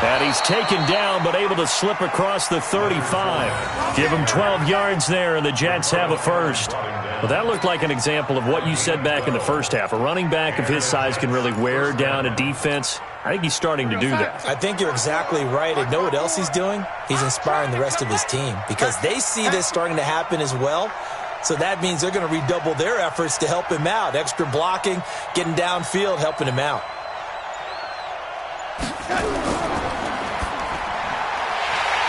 And he's taken down, but able to slip across the 35. Give him 12 yards there, and the Jets have a first. Well, that looked like an example of what you said back in the first half. A running back of his size can really wear down a defense. I think he's starting to do that. I think you're exactly right. And know what else he's doing? He's inspiring the rest of his team, because they see this starting to happen as well. So that means they're going to redouble their efforts to help him out. Extra blocking, getting downfield, helping him out.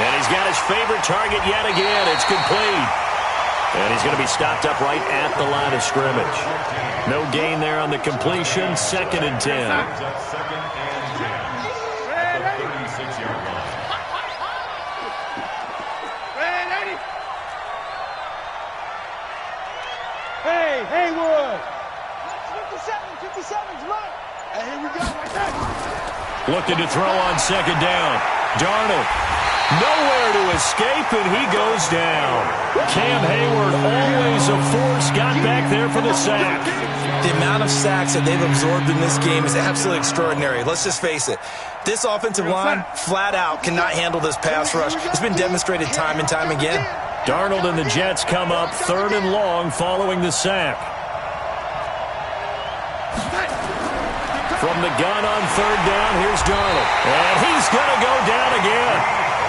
And he's got his favorite target yet again. It's complete. And he's going to be stopped up right at the line of scrimmage. No gain there on the completion. 2nd and 10. Hey, Haywood! 57's right. Hey, here we go, right there. Looking to throw on 2nd down. Darnold. Nowhere to escape, and he goes down. Cam Hayward, always a force, got back there for the sack. The amount of sacks that they've absorbed in this game is absolutely extraordinary. Let's just face it. This offensive line, flat out, cannot handle this pass rush. It's been demonstrated time and time again. Darnold and the Jets come up 3rd and long following the sack. From the gun on 3rd down, here's Darnold. And he's going to go down again.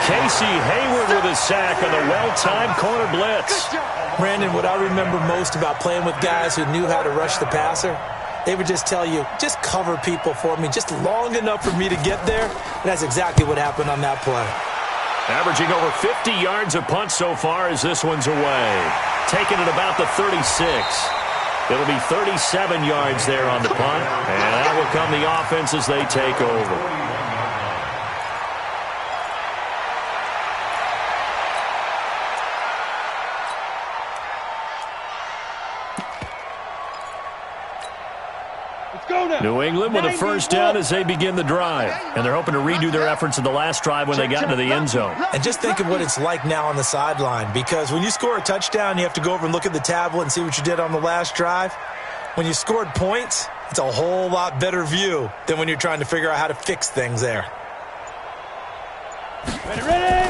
Casey Hayward with a sack on the well-timed corner blitz. Brandon, what I remember most about playing with guys who knew how to rush the passer, they would just tell you, just cover people for me, just long enough for me to get there. And that's exactly what happened on that play. Averaging over 50 yards a punt so far as this one's away. Taking it about the 36. It'll be 37 yards there on the punt. And that will come the offense as they take over. New England with a first down as they begin the drive. And they're hoping to redo their efforts in the last drive when they got into the end zone. And just think of what it's like now on the sideline, because when you score a touchdown, you have to go over and look at the tablet and see what you did on the last drive. When you scored points, it's a whole lot better view than when you're trying to figure out how to fix things there. Ready?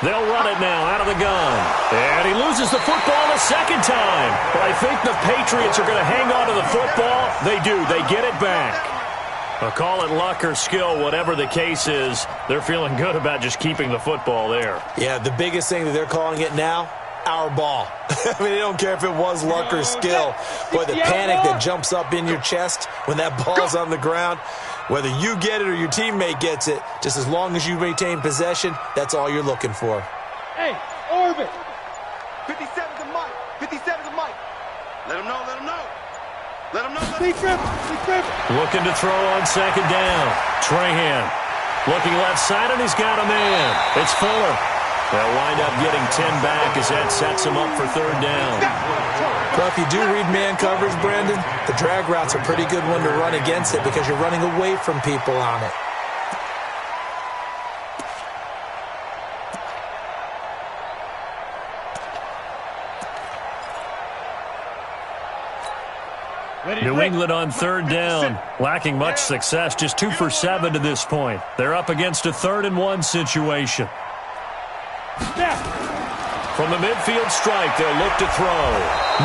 They'll run it now out of the gun. And he loses the football a second time. But I think the Patriots are going to hang on to the football. They do. They get it back. I'll call it luck or skill, whatever the case is. They're feeling good about just keeping the football there. Yeah, the biggest thing that they're calling it now, our ball. I mean, they don't care if it was luck or skill. Boy, the panic that jumps up in your chest when that ball's on the ground, Whether you get it or your teammate gets it, just as long as you retain possession, that's all you're looking for. Hey, orbit. 57's a Mike. 57's a Mike. Let him know, let him know. Let him know. Big grip. Looking to throw on second down. Trahan looking left side, and he's got a man. It's Fuller. They'll wind up getting 10 back as that sets him up for third down. Well, if you do read man coverage, Brandon, the drag route's a pretty good one to run against it because you're running away from people on it. New England on third down, lacking much success, just 2 for 7 to this point. They're up against a 3rd-and-1 situation. From the midfield strike, they'll look to throw.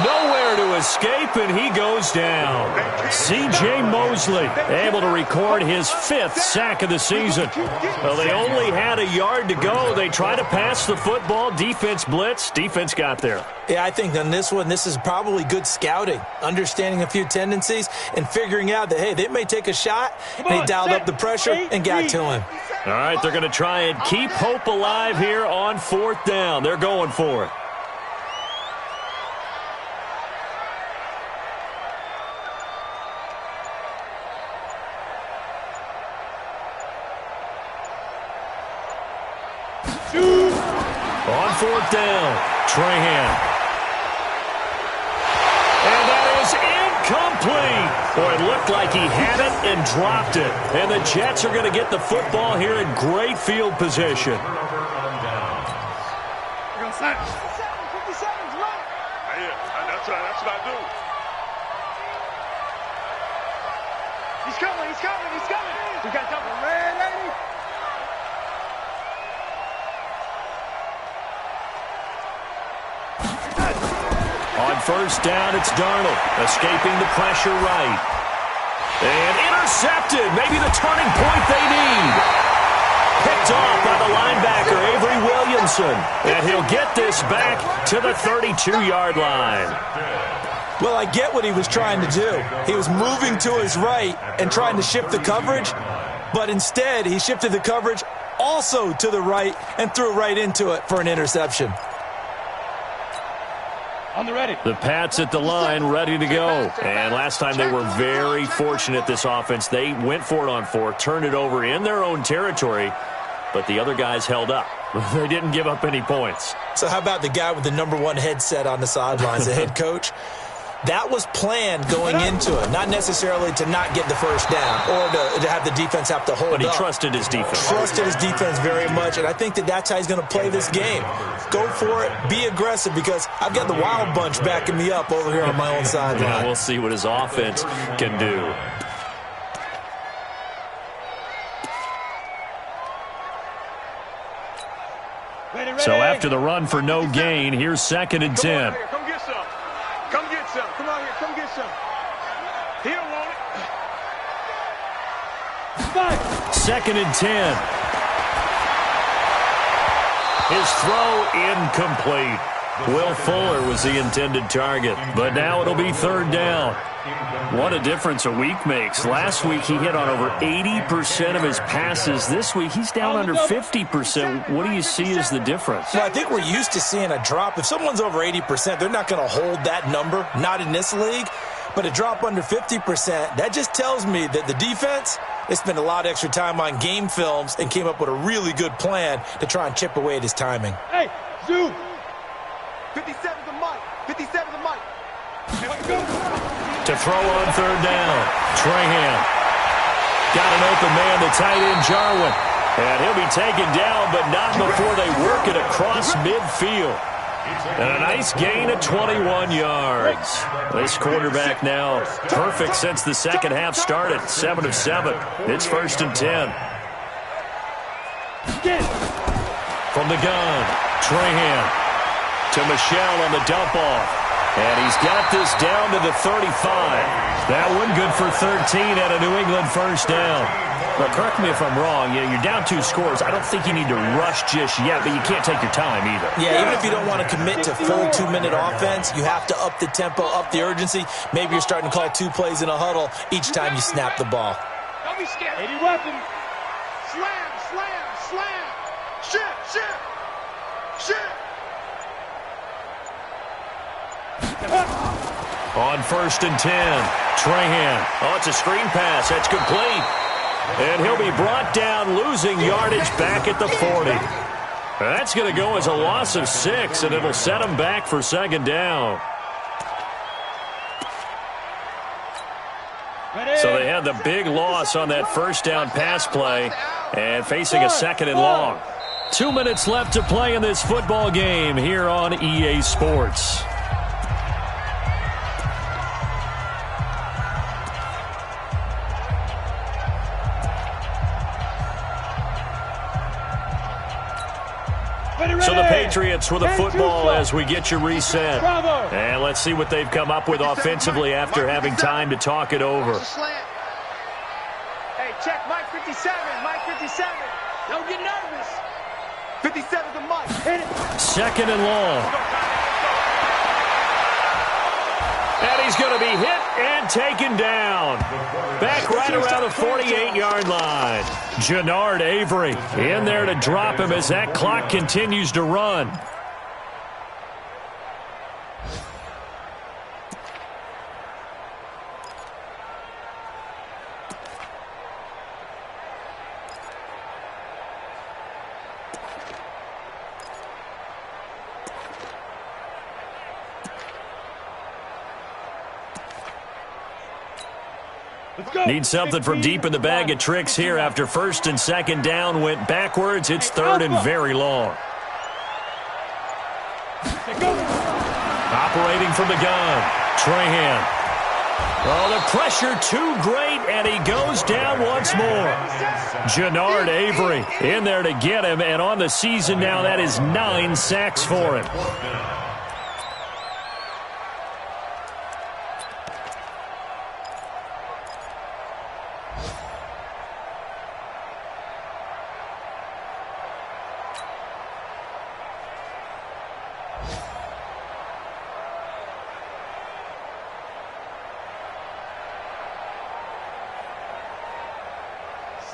Nowhere to escape, and he goes down. C.J. Mosley able to record his 5th sack of the season. Well, they only had a yard to go. They try to pass the football. Defense blitz. Defense got there. Yeah, I think on this one, this is probably good scouting, understanding a few tendencies, and figuring out that, hey, they may take a shot. They dialed up the pressure and got to him. All right, they're going to try and keep hope alive here on 4th down. They're going for it. On 4th down, Trahan. And that is incomplete. Boy, it looked like he had it and dropped it. And the Jets are going to get the football here in great field position. 57's right. That's right. That's what I do. He's coming. We got double red, lady. On 1st down, it's Darnold, escaping the pressure right. And intercepted, maybe the turning point they need. Picked off by the linebacker, Avery Williamson. And he'll get this back to the 32-yard line. Well, I get what he was trying to do. He was moving to his right and trying to shift the coverage, but instead he shifted the coverage also to the right and threw right into it for an interception. On the ready. The Pats at the line, ready to go. And last time they were very fortunate, this offense. They went for it on 4, turned it over in their own territory, but the other guys held up. They didn't give up any points. So how about the guy with the #1 headset on the sidelines, the head coach? That was planned going into it, not necessarily to not get the first down or to have the defense have to hold up. But he trusted his defense. Trusted his defense very much, and I think that's how he's going to play this game. Go for it, be aggressive, because I've got the Wild Bunch backing me up over here on my own sideline. Yeah, we'll see what his offense can do. So after the run for no gain, here's 2nd and 10. Come get some. Come get some. Come on here. Come get some. He don't want it. 2nd and 10. His throw incomplete. Will Fuller was the intended target, but now it'll be 3rd down. What a difference a week makes. Last week he hit on over 80% of his passes. This week he's down under 50%. What do you see as the difference? Well, I think we're used to seeing a drop. If someone's over 80%, they're not going to hold that number, not in this league. But a drop under 50%, that just tells me that the defense, they spent a lot of extra time on game films and came up with a really good plan to try and chip away at his timing. Hey, zoom. 57's a Mike. 57's a Mike. To throw on 3rd down, Trahan. Got an open man, the tight end, Jarwin. And he'll be taken down, but not before they work it across midfield. And a nice gain of 21 yards. This quarterback now perfect since the second half started. 7 of 7. It's 1st and 10. From the gun, Trahan to Michelle on the dump off. And he's got this down to the 35. That one good for 13 at a New England 1st down. But correct me if I'm wrong, you're down 2 scores. I don't think you need to rush just yet, but you can't take your time either. Yeah, even if you don't want to commit to full 2-minute offense, you have to up the tempo, up the urgency. Maybe you're starting to call 2 plays in a huddle each time you snap the ball. be scared. 80 weapon. Slam, slam, slam. Shit, shit, shit. On 1st and 10, Trahan. Oh, it's a screen pass. That's complete. And he'll be brought down, losing yardage back at the 40. That's going to go as a loss of 6, and it'll set him back for 2nd down. So they had the big loss on that 1st down pass play and facing a 2nd and long. 2 minutes left to play in this football game here on EA Sports. So the Patriots with the football as we get you reset. And let's see what they've come up with offensively after having time to talk it over. Hey, check Mike 57, Mike 57. Don't get nervous. 57 to Mike. Hit it. 2nd and long. And he's going to be hit and taken down. Back right around the 48-yard line. Jannard Avery in there to drop him as that clock continues to run. Need something from deep in the bag of tricks here after 1st and 2nd down went backwards. It's 3rd and very long. Operating from the gun, Trahan. Oh, the pressure too great, and he goes down once more. Jannard Avery in there to get him, and on the season now, that is 9 sacks for him.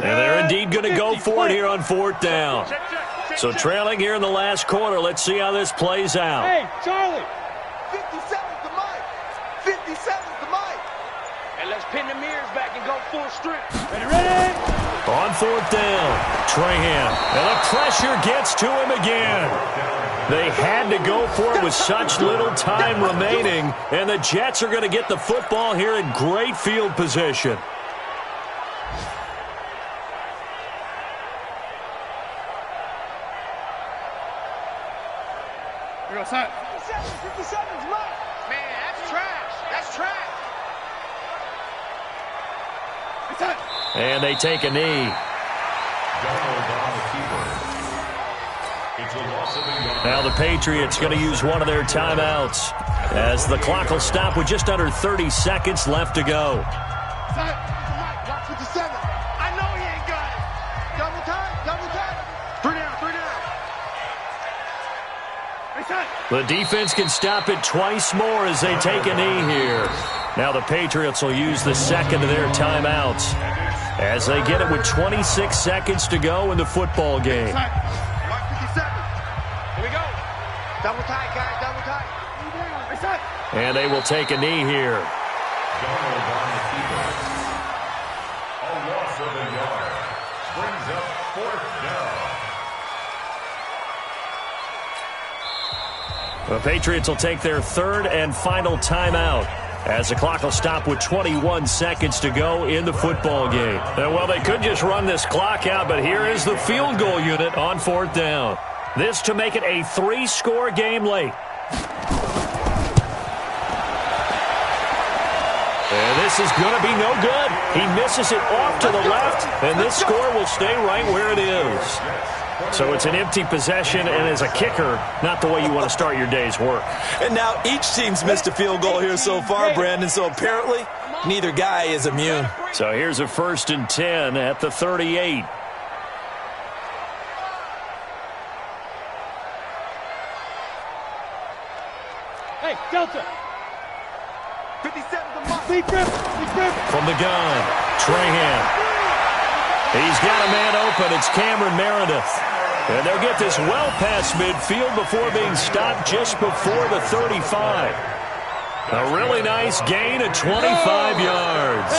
And they're indeed going to go for it here on 4th down. So trailing here in the last quarter. Let's see how this plays out. Hey, Charlie. 57's the mic. 57's the mic. And let's pin the mirrors back and go full strip. Ready, ready. On 4th down, Trahan. And the pressure gets to him again. They had to go for it with such little time remaining. And the Jets are going to get the football here in great field position. Here goes, son. 57's right. Man, that's trash. That's trash. And they take a knee. Now the Patriots going to use one of their timeouts as the clock will stop with just under 30 seconds left to go. Watch 57. I know he ain't got it. Double time, double time. 3 down, 3 down. The defense can stop it twice more as they take a knee here. Now the Patriots will use the 2nd of their timeouts as they get it with 26 seconds to go in the football game. Mark 57. Here we go. Double tight, guys, double tight. And they will take a knee here. A loss of a yard brings up 4th down. The Patriots will take their 3rd and final timeout as the clock will stop with 21 seconds to go in the football game. Well, they could just run this clock out, but here is the field goal unit on 4th down. This to make it a 3-score game late. And this is going to be no good. He misses it off to the left, and this score will stay right where it is. So it's an empty possession, and as a kicker, not the way you want to start your day's work. And now each team's missed a field goal here so far, Brandon, so apparently neither guy is immune. So here's a 1st and 10 at the 38. Hey, Delta. 57 to Mike. Deep grip, deep grip. From the gun, Trahan. He's got a man open. It's Cameron Meredith. And they'll get this well past midfield before being stopped just before the 35. A really nice gain of 25 yards.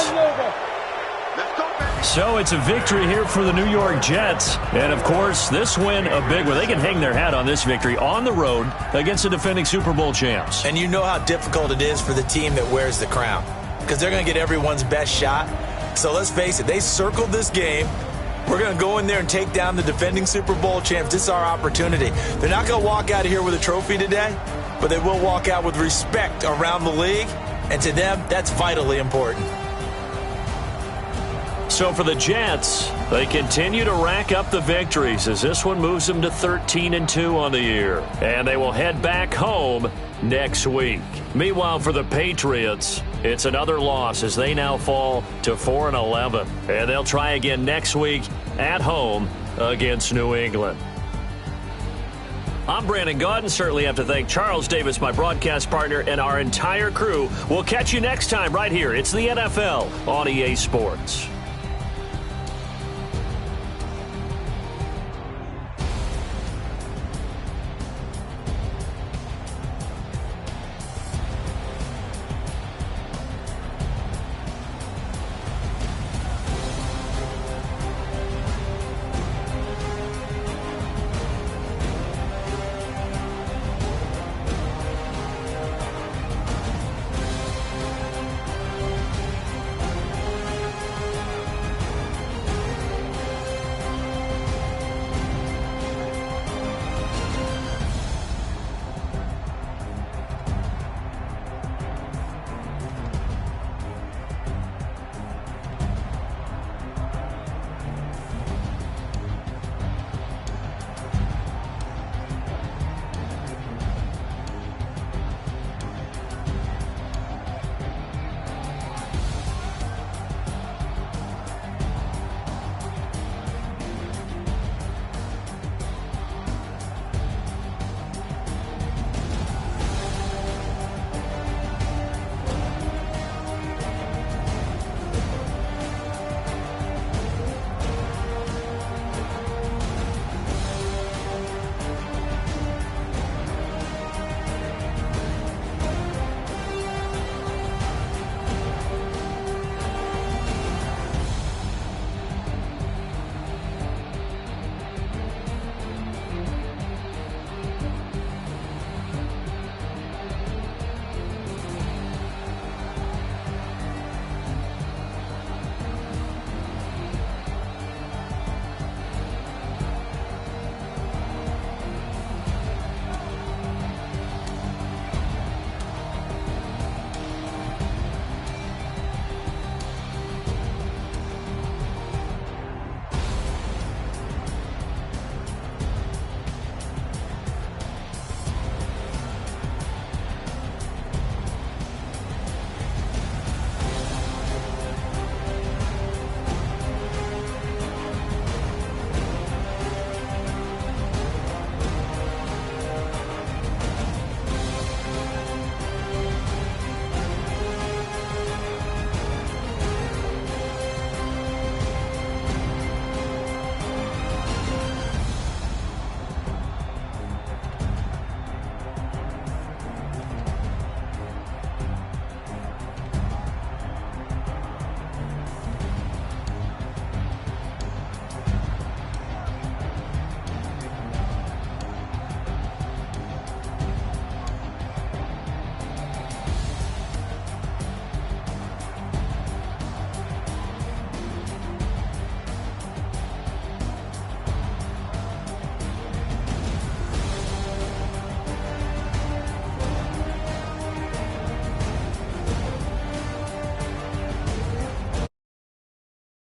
So it's a victory here for the New York Jets. And, of course, this win a big one. They can hang their hat on this victory on the road against the defending Super Bowl champs. And you know how difficult it is for the team that wears the crown, because they're going to get everyone's best shot. So let's face it, they circled this game. We're going to go in there and take down the defending Super Bowl champs. This is our opportunity. They're not going to walk out of here with a trophy today, but they will walk out with respect around the league. And to them, that's vitally important. So for the Jets, they continue to rack up the victories as this one moves them to 13-2 on the year. And they will head back home next week. Meanwhile, for the Patriots, it's another loss as they now fall to 4-11. And they'll try again next week at home against New England. I'm Brandon Gaudin. Certainly have to thank Charles Davis, my broadcast partner, and our entire crew. We'll catch you next time right here. It's the NFL on EA Sports.